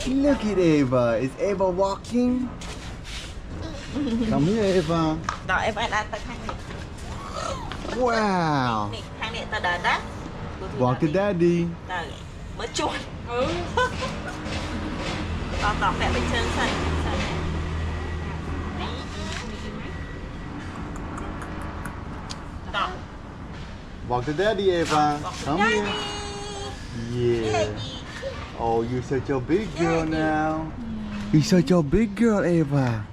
Look at Ava. Is Ava walking? Come here, Ava. Đó, em phải đặt tay này. Wow. Hai này ta đỡ đó. Walk to daddy. Rồi, mới chuột. Tỏ mẹ bên trên sân. Đó. Walk to daddy, Ava. Come here. Yeah. Oh, you're such a big girl now. You're such a big girl, Ava.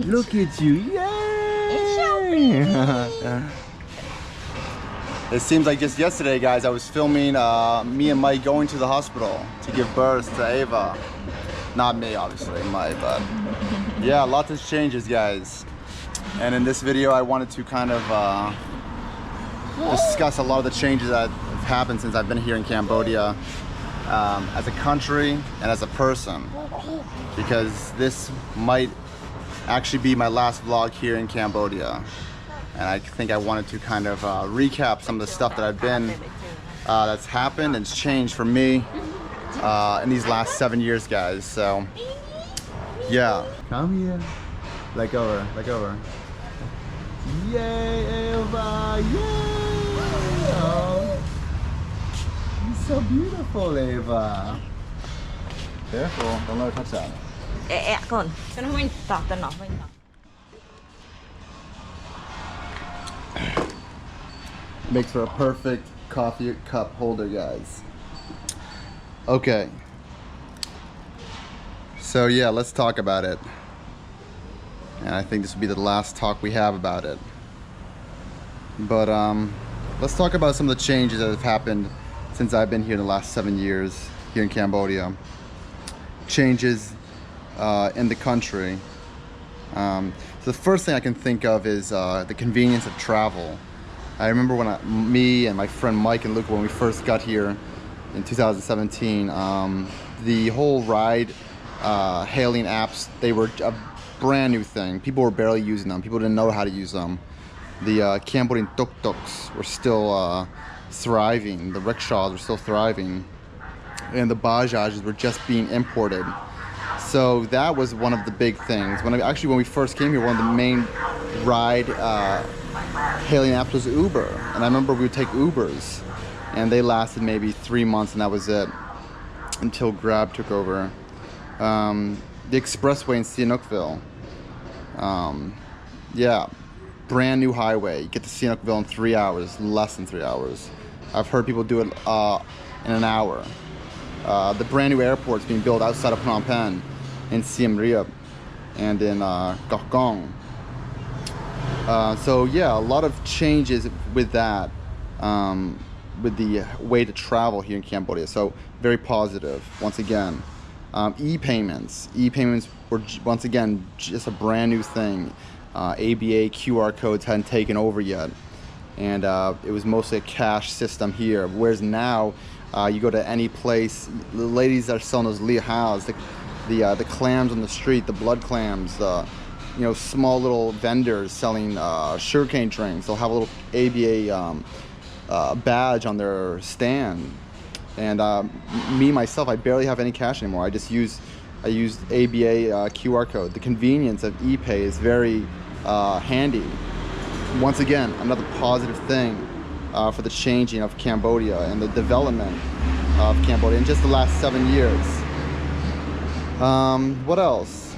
Look at you. Yay! It seems like just yesterday, guys, I was filming me and Mike going to the hospital to give birth to Ava. Not me, obviously, Mike, but yeah, lots of changes, guys. And in this video, I wanted to kind of discuss a lot of the changes that have happened since I've been here in Cambodia as a country and as a person, because this might actually be my last vlog here in Cambodia. And I think I wanted to kind of recap some of the stuff that I've been, that's happened and changed for me in these last 7 years, guys. So, yeah. Come here. Leg over, leg over. Yay, Ava! Yay! Oh. You're so beautiful, Ava. Careful, don't let her touch that. Con. Cho nó mình tỏ tao nó mình. Makes for a perfect coffee cup holder, guys. Okay. So yeah, let's talk about it. And I think this will be the last talk we have about it. But let's talk about some of the changes that have happened since I've been here in the last 7 years here in Cambodia. Changes in the country. So the first thing I can think of is the convenience of travel. I remember when me and my friend Mike and Luke, when we first got here in 2017, the whole ride hailing apps, they were a brand new thing. People were barely using them. People didn't know how to use them. The Cambodian tuk-tuks were still thriving. The rickshaws were still thriving. And the bajajes were just being imported. So that was one of the big things. When we first came here, one of the main ride hailing apps was Uber. And I remember we would take Ubers, and they lasted maybe 3 months, and that was it, until Grab took over. The expressway in Sihanoukville. Yeah, brand new highway. You get to Sihanoukville in 3 hours, less than 3 hours. I've heard people do it in an hour. The brand new airports being built outside of Phnom Penh, in Siem Reap, and in Koh Kong. So yeah, a lot of changes with that, with the way to travel here in Cambodia. So very positive, once again. E-payments. E-payments were, once again, just a brand new thing. ABA QR codes hadn't taken over yet. And it was mostly a cash system here. Whereas now, you go to any place, the ladies that are selling those lihaos, the clams on the street, the blood clams, you know, small little vendors selling sugarcane drinks. They'll have a little ABA badge on their stand. And me myself, I barely have any cash anymore. I use ABA QR code. The convenience of ePay is very handy. Once again, another positive thing for the changing of Cambodia and the development of Cambodia in just the last 7 years. What else?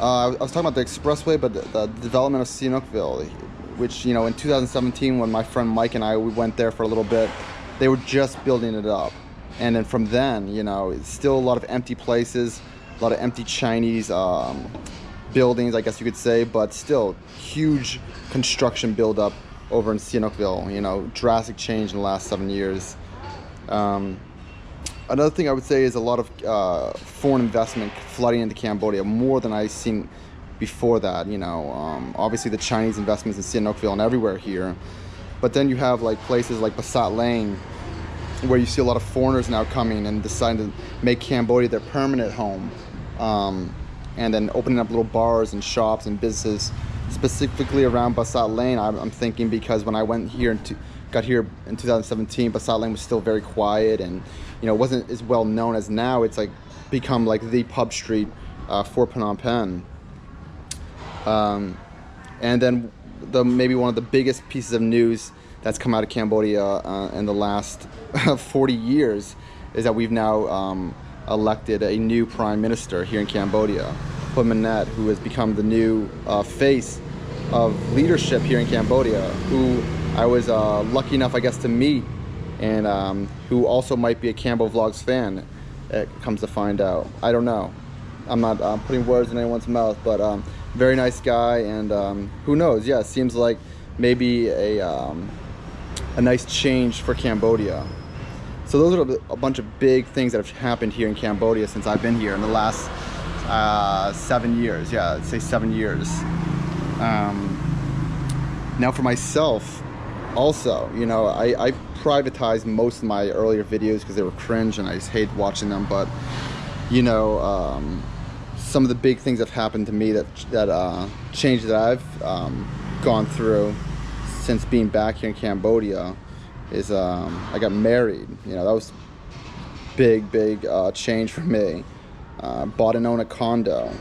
I was talking about the expressway, but the development of Sihanoukville, which, you know, in 2017, when my friend Mike and we went there for a little bit, they were just building it up. And then from then, you know, it's still a lot of empty places, a lot of empty Chinese buildings, I guess you could say, but still huge construction buildup over in Sihanoukville. You know, drastic change in the last 7 years. Another thing I would say is a lot of foreign investment flooding into Cambodia, more than I've seen before that. You know, obviously the Chinese investments in Sihanoukville and everywhere here, but then you have like places like Basat Lane, where you see a lot of foreigners now coming and deciding to make Cambodia their permanent home, and then opening up little bars and shops and businesses specifically around Basat Lane. I'm thinking because when I got here in 2017, Basat Lane was still very quiet and, you know, wasn't as well known as now. It's like become like the pub street for Phnom Penh. And then maybe one of the biggest pieces of news that's come out of Cambodia in the last 40 years is that we've now elected a new prime minister here in Cambodia, Net, who has become the new face of leadership here in Cambodia, who I was lucky enough, I guess, to meet, and who also might be a Cambo Vlogs fan, it comes to find out. I don't know. I'm not putting words in anyone's mouth, but very nice guy, and who knows? Yeah, it seems like maybe a nice change for Cambodia. So those are a bunch of big things that have happened here in Cambodia since I've been here in the last 7 years. Yeah, I'd say 7 years. Now for myself, also, you know, I privatized most of my earlier videos because they were cringe and I just hate watching them. But you know, some of the big things that have happened to me that changes that I've gone through since being back here in Cambodia is I got married. You know, that was big change for me. Bought and owned a condo.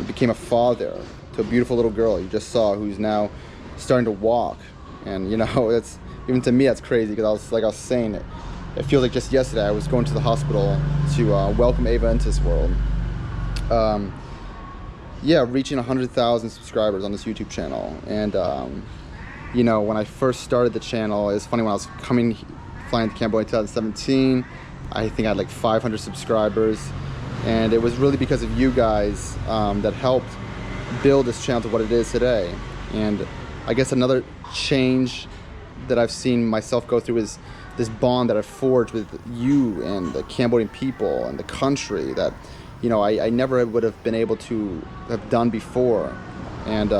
Became a father to a beautiful little girl you just saw, who's now starting to walk. And you know, that's, even to me, that's crazy, because I was saying, it feels like just yesterday I was going to the hospital to welcome Ava into this world. Yeah, reaching 100,000 subscribers on this YouTube channel. And you know, when I first started the channel, it's funny, when I was flying to Cambodia in 2017, I think I had like 500 subscribers, and it was really because of you guys that helped build this channel to what it is today. And I guess another change that I've seen myself go through is this bond that I've forged with you and the Cambodian people and the country that, you know, I never would have been able to have done before. And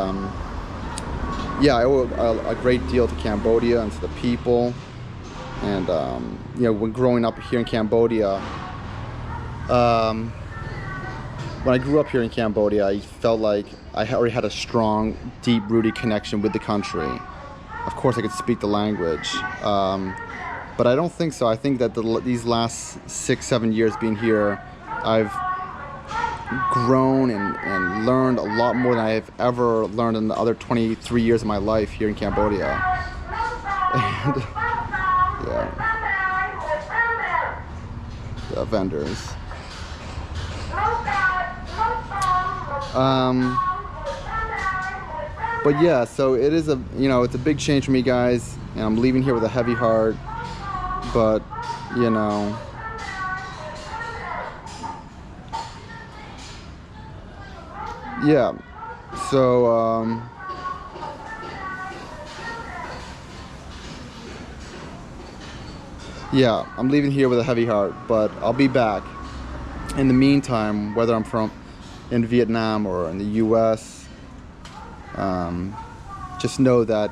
yeah, I owe a great deal to Cambodia and to the people. And you know, when growing up here in Cambodia, when I grew up here in Cambodia, I felt like I already had a strong, deep-rooted connection with the country. Of course, I could speak the language, but I don't think so. I think that these last 6-7 years being here, I've grown and learned a lot more than I've ever learned in the other 23 years of my life here in Cambodia. And yeah, the vendors. But yeah, so it is it's a big change for me, guys, and I'm leaving here with a heavy heart. But you know, yeah, so yeah, I'm leaving here with a heavy heart, but I'll be back. In the meantime, whether I'm in Vietnam or in the US, just know that,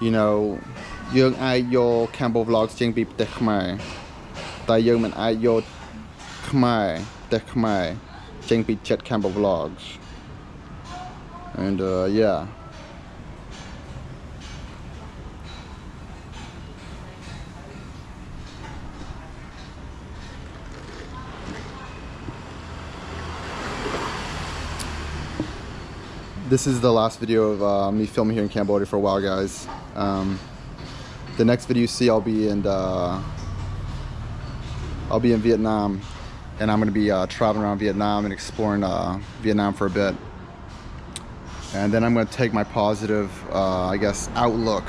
you know,យើងអាចយក Cambo Vlogs ចេញពីប្រទេសខ្មែរតែយើងមិនអាចយកខ្មែរប្រទេសខ្មែរចេញពីចិត្ត Cambo Vlogs. And yeah. This is the last video of me filming here in Cambodia for a while, guys. The next video you see, I'll be in Vietnam, and I'm going to be traveling around Vietnam and exploring Vietnam for a bit. And then I'm going to take my positive, I guess, outlook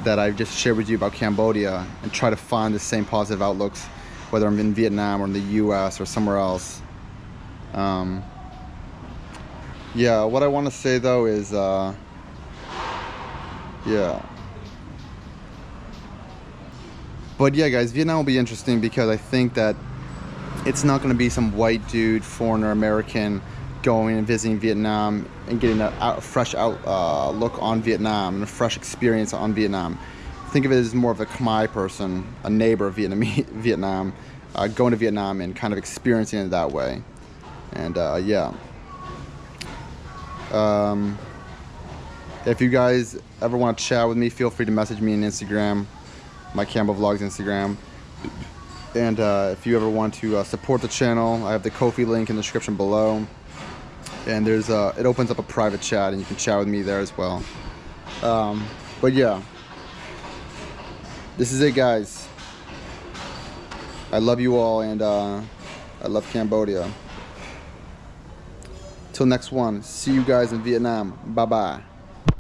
that I've just shared with you about Cambodia and try to find the same positive outlooks, whether I'm in Vietnam or in the US or somewhere else. Yeah, what I want to say though is, yeah. But yeah, guys, Vietnam will be interesting because I think that it's not going to be some white dude, foreigner, American going and visiting Vietnam and getting a fresh look on Vietnam and a fresh experience on Vietnam. Think of it as more of a Khmer person, a neighbor of Vietnam, going to Vietnam and kind of experiencing it that way. And yeah. If you guys ever want to chat with me, feel free to message me on Instagram, my Cambo Vlogs Instagram. And if you ever want to support the channel, I have the Ko-fi link in the description below. And there's it opens up a private chat, and you can chat with me there as well. But yeah, this is it, guys. I love you all, and I love Cambodia. Till next one, see you guys in Vietnam. Bye bye.